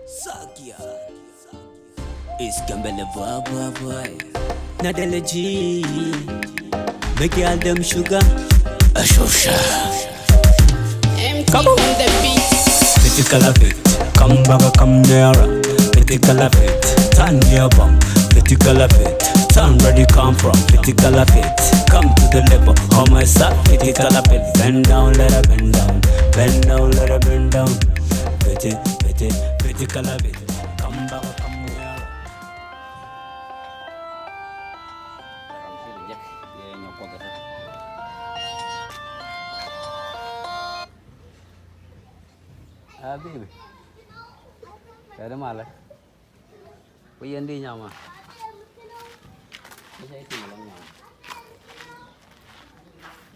Sakia Iskambele boy Nadele G Make all them sugar Ashosha Come on the beat Critical of it Come back, come nearer Critical of it Turn your bum Critical of it Turn where you come from Critical of it Come to the level How my son Critical of it Bend down, let her bend down Bend down, let her bend down Critical of it Come back, come nearer Baby, cái đó mà lại, bây giờ đi nhau mà, bây giờ tìm lòng nhau,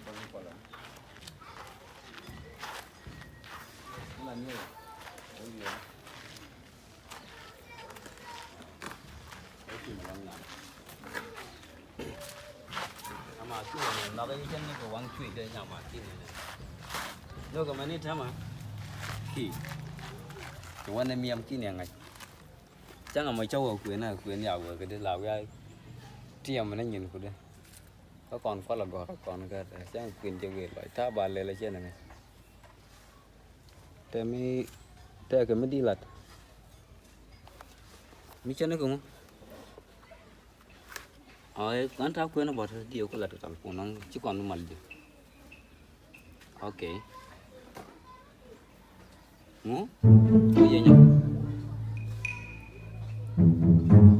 bao nhiêu quả là nhiều, bao nhiêu, tìm lòng nhau, mà cái này nó cái chân nó có quăng chui đây nhau mà cái này, rồi cái này thế mà. Chúng anh em kia nè ngay chắc là mấy châu ở quyến nào ở cái lào gai tiêm mà nó nhìn của đây có còn có là gọt còn cái chắc là quyến chơi về lại thả bà lên là trên này thế cái mới đi lật mấy chân nó cũng ở quán tháo quyến nó bỏ thôi điều có lật được của nó chứ còn nó mặn gì ok ngủ bây giờ nhá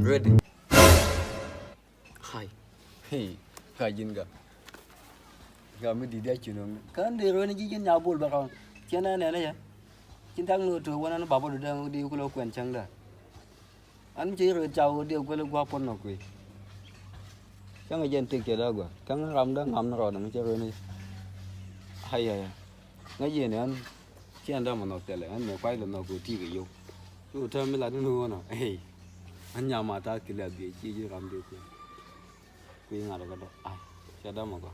ready hai cái gì cả mới đi đây chuyện nó kan đi rồi nó chỉ nhau bol bạc không cho nên này này chiến thắng nữa rồi nó bảo được đang đi cái lô quen chẳng đó anh chỉ rồi chào điều cái lô qua pon nó quỳ chẳng cái dân tiền kia đâu rồi chẳng làm đó ngầm nó rồi nó mới chơi rồi này hay cái gì này anh chỉ anh đâu mà nó tệ lại anh mới quay là nó cứ thi cái vô cứ thơm mới là nó nuôi nó anh nhà mà ta kia là bị chi chứ làm được quý ngài là cái đó ai cho đó mà có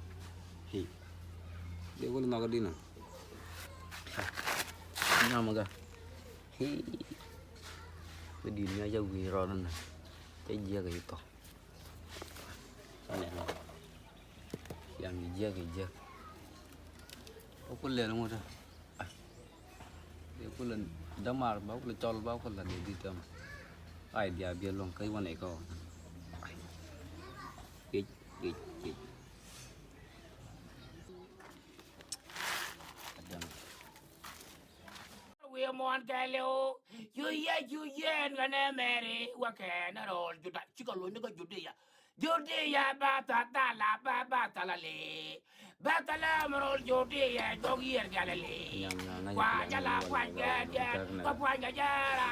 để có nó có đi nào nhà mà cái đi nhà giàu gì rồi nên này cái gì cái to anh này làm gì cái có lên không rồi để có lần đó mà báo là cho báo có lần để đi tầm ai dia biar long cái quan này có cái We mon kaleo you ye ngane mere wa kana rol juda chika lo ndika judia ba ta la le ba ta la rol judia dog yer galale wa jala wa ja ko wa ja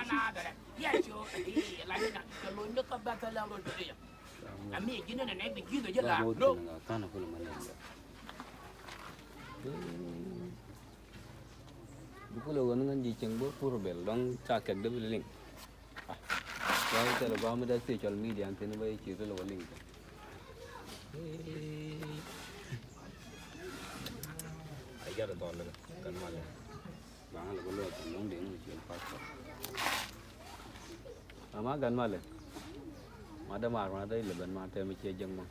na da ya chu la ni na lo ndika ba ta la rol judia ami gina na ne bi gina jala no kana kula mane Bukulah orang dengan jiceng pur bel, dong cakap dia beli link. Kalau kita lepas ada social media, antena bayi cerita lepas link. Ayah ada tahu lah, kan malah. Bang lepas lepas tolong dia ni jual pasar. Ama kan malah. Ada marah ada leban mata macam jeng mah.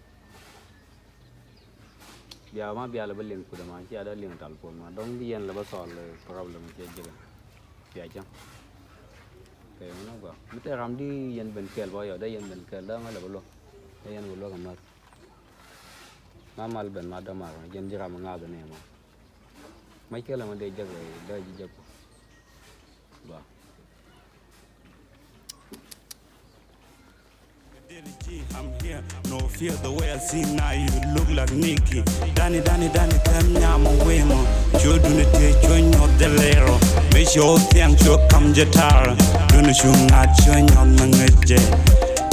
Biar lebih link kuda macam ada link telefon mah. Dong dia lebih solve problem macam je lah. Biar jang. Kayak mana gua? Mesti ramdi yang benkel boy ada yang benkel dah malah belum. Yang belum kan mas. Ngamal ben ada marah. Yang jera mengaga ni mah. Michael lah mana jaga, dah jaga. Bah. I'm here, no fear the way I see now. You look like Nicky. Danny, come now, my way, man. You do not take join your delero. Make sure things you come jetar. Do not show not join your manage.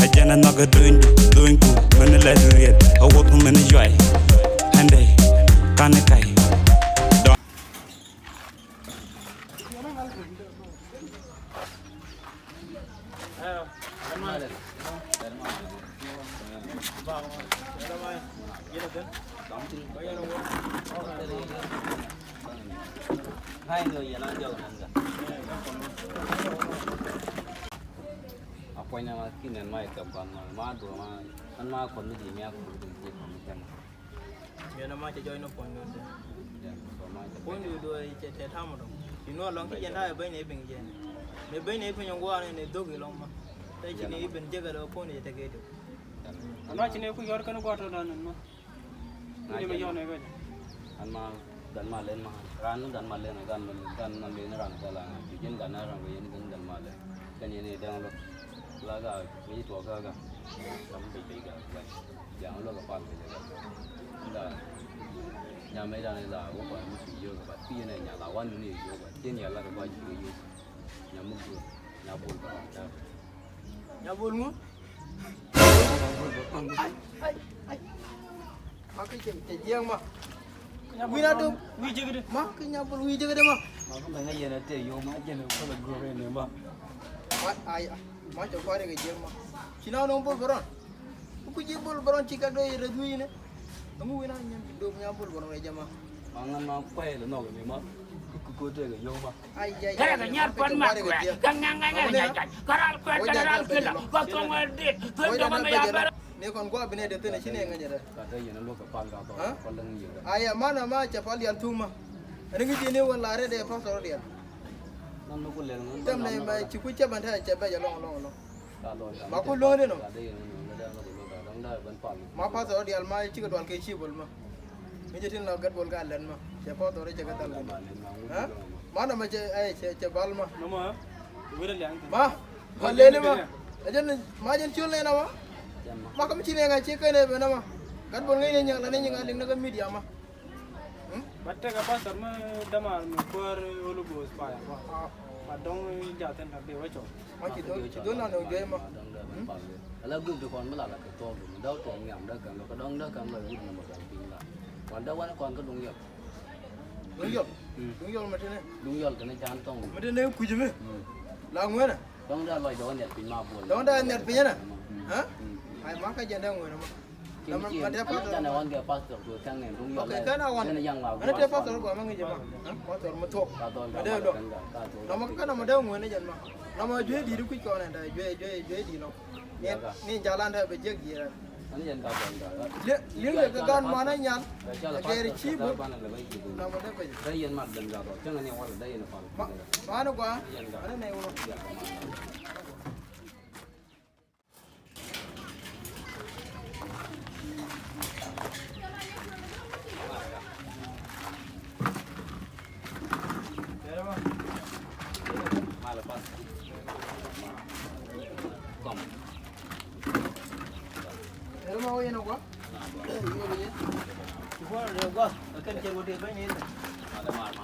I just not doing good. When I let you read, I want to manage joy. And they can't kai. Hai người giờ nó vô nè. point na kinan mai ka kon ma do ma kon ni me ko du ti ko mi tan me na ma che join no point no ko ma point do che te tham do you know long ki jen da be ne bin jen me be ne pin ngwa ne do gi long ma tai chi ni bin je ga do point te ge do Ano chi ne ku yor kan ko to dan ma ni me yo ne ga an ma dan ma len ma ran dan ma len gan ma len ran ta la ki jen gan ran ko yen gan ma len kan yen ne dang lo la ga mi to ga sam be ga yang lo ga pa be ga da nhà mấy đàn này là có phải một sự yêu và khi này nhà lão anh này yêu và trên nhà là có bao nhiêu yêu nhà mục tiêu nhà buồn và nhà ya bol mu ma ki che jiang ma wi na do wi je gede ma ki nya bol wi je ga de ma mà không phải nghe là tiền yêu mà tiền nó có là gửi về nữa mà ai ma cho kware ga jiang ma china no bol boron ku ji bol boron chi ka do re du ne amu wi na nya do nya bol boron re jama mà ngăn nó quay là nó cái mà cứ chơi cái yêu mà ai ai Kaya ganyan pan mak we. Ganyan karal ko karal kila. Ko to ngadit. To to ma ya bar. ne kon gwa bine de tene shine nga jere cả đây nó lo cái pan cả to con lưng nhiều đấy aya mana ma cha pal yan tuma ringi je ne wala re de fa so de nó có lên nó tam ne ma chi ku cha ban tha cha ba ya long long long cả rồi ma ku lo de no cả đây nó đang nó cái đóng đây vẫn pan ma fa so de al ma chi ka don ke chi bol ma mi je tin la gat bol ga len ma cha fa to re cha ga dal ha mana ma che ai che bal ma no ma wi re lang ma ha le le ma ajan ma jan chul le na ma ma kam chi ne nga chi ka ne be na ma gat bol ngai ne nya la ne nya ling na ga media ma batte ka pa sar ma damal mi por olu bos pa ya pa dong ja ten da be wa cho ma chi do na no je ma là group được còn mới là cái to rồi đâu to nhảm đó cần có đông đó cần là group mà cần pin là còn đâu còn có đúng nhiều đúng ma tene đúng nhiều cái này chán tông ma tene ku je me la ngwe na đông ra loài đó nhặt pin mà buồn don da net pe na ha ai ma ka je da ngwe na ma kim chi cái này on cái pastor của thằng này đúng nhiều okay kana wan cái này yang vào ana te pastor ko ma ngi je ma pastor ma thok cả to ma de do cả na ma kana ma da ngwe na jan ma na ma je di ku ko na da je di no ni jalan da be je gi ra anh nhận cả rồi liếng được cái gan mà nó nhắn cái chi bút ban là mấy gì nào mà đây bây giờ đây yên mặt gần rồi chắc là nhiều quá đây là còn má nó quá cái này luôn mà là pas còn thế mà ôi nó quá chú qua rồi quá cái chơi một tiền mấy nghìn mà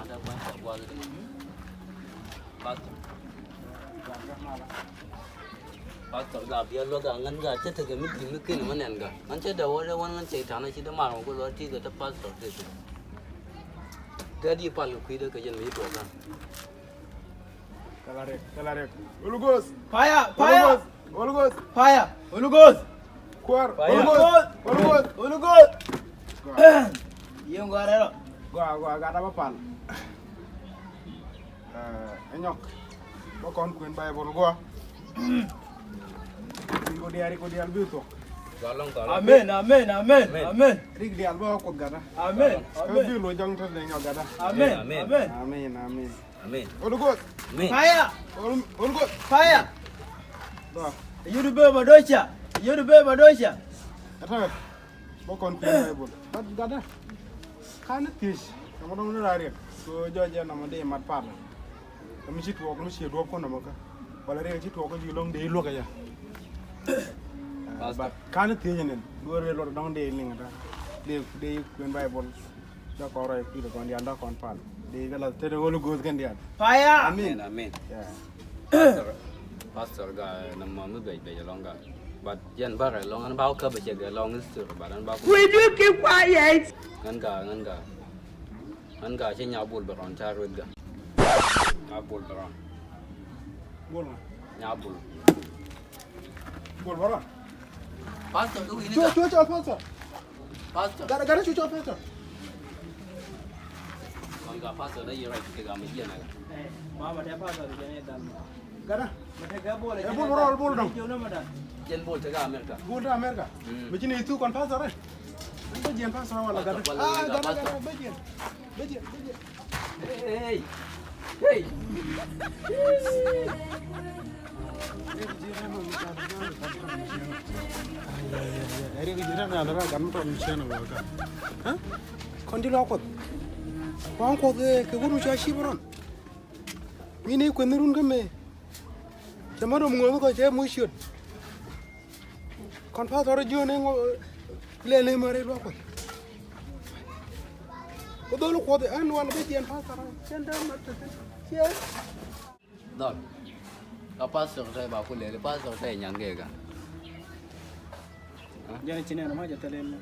đã qua rồi pas pastor ga biar lo ga ngan ga che thege mit dim kin man en ga an che da wa wan ngan che thana chi da mar ko lo ti ga ta pastor de di pal ku de ka jen mi to ga Kalarek. Ulugos. fire Ulugos. Kuar. ulugos yung gua đó Gua gak ada apa-apa. Enyok. Gua kon kuin Bible gua. Ko di albi to. galong amen Rig di albi ko gada. amen Bi lo jang tan de nyok gada. amen Ulugos. fire Ulugos. Do. you the be madosha Ata. Gua kon kuin Bible. Bat gada. Kana tish. Kamu dong ni lari. So joja nama de mat par. Kami situ aku mesti dua kon nama ka. Wala re situ aku jilong de lo kaya. But kana tish ni. Dua re lo dong de ling ada. De kuin Bible. Da ko rai pi ko ndi anda kon par. De gala tere golu gos kan dia. fire amen Yeah. pastor ga nam ma mu be long ga but jen ba ga long an ba ka ba che ga long is to ba an ba Will you keep quiet? ngan ga che nya bul ba ron cha ru ga nya bul ba ron Bol. nya bul Bol bara. pastor du ini Cuci apa pastor Gara-gara cuci apa kon ga pastor da yi right ke ga mi jen ga mama dia pastor je ne dal Gada. Mereka boleh. Bol dong. Jen bol tega Amerika. Bol dah Amerika. Begini itu kon pasar eh. Bajian pasar wala gada. Gada bajian. Hey. Hey. Dari kejiran ada kan kan misian wala. Hah? Kon di lokot. Wang ko ke guru chashi boron. Mini ko nirun game. Jamaro mungo ko che mushut. Kon pasar jo ne lele mare lokot. Ko dolu ko de an wala bajian pasar. Cenda mata. Sia. Dog. Apa saya baku lele pas saya nyangge kan. Jangan cina nama aja telen.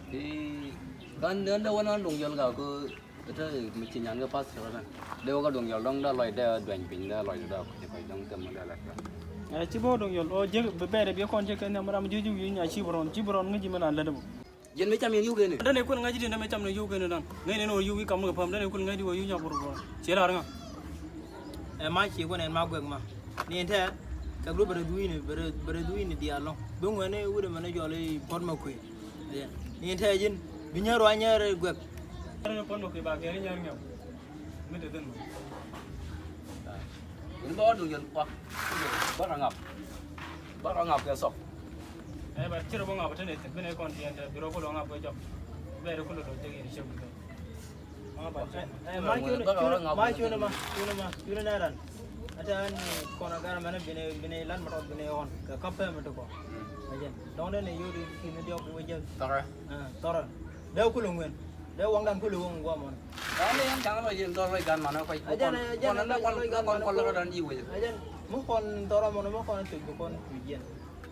Di kan anda wana dongjol ga ko itu mesti nyangge pas kan. Dewa ka dongjol dong da loy da dwan pin da loy da ko pai dong tem da la. Cibo dong yol o je bere bi kon je kan namara mu juju yu nya ciboron ngi mana la debo. Jen me cham yu gene. Dan ko ngaji din me cham no yu gene dan. Ngai no yu wi kam no pam dan ko ngai di wo yu nya buru buru. Cera nga. Ma ci ko nen ma gweg ma. Ni ente ka gru bere duini di allo. Be ngone wude mana jole pod ma ko. Ni ente jin bi nyaro anyare gweg. Ara pod ma ko ba ke nyar ngaw. Me de den. Ini bawa dongjol wah. Barang ngap ya sok. Ba cira bo ngap tane te bene kon di ande biro ko ngap ko job. Bere ko do te ni shebu te. Ma cuna naran. Ada ni kona gara mana bine lan matot bine on ka kape meto ko. Aja. Dong ne yuri kini dia ko weje. Tora. Dia ko lungen. Dia wang dan ko lung gua mon. Ini yang jangan lagi lor gan mana ko. Kon anda kon lor dan jiwe. Aja. Mo kon tora mon mo kon tu kon tujen.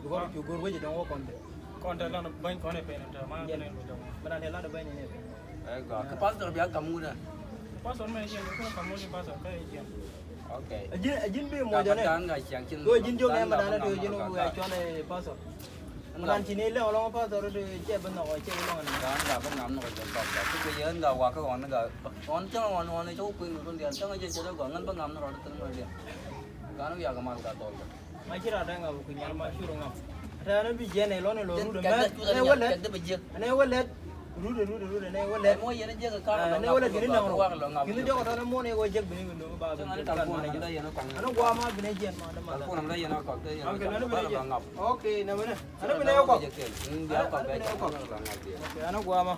Ko jugur weje dong kon de. Kon de lan ban kon e pe na ma ne do. Mana ne la de ban ne. Ke pas terbiak kamu dah. Pas on me jen ko kamu di pas ka jen. Okay. Ajin be mo jane. Ko jin jo ne madana do jin ko ya chone pas. Manan chini le olong pas do de che ban no che olong na. Kan ga ban nam no ko ba. Ku ke yen ga wa ka on ga. On chang on ne chu kuin kon dia chang je che ko ngan ban nam no ro tan ma dia. Kan ya ga mal ga tol. Ma chira da nga ku nyal ma shuru nga. Ada na bi jene lo ne lo ru de ma. Ne wala. Rude ne wala Mo yen je ka ne wala gini na ro gini jo ko na mo ne go jeg bini no ba ba Jangan tak pun anda yen ko. ano gwa ma bini jen ma da ma Ko nam da yen ko te yen. okay na bini jen okay na bini ano bini ko Dia ko ba. okay ano gwa ma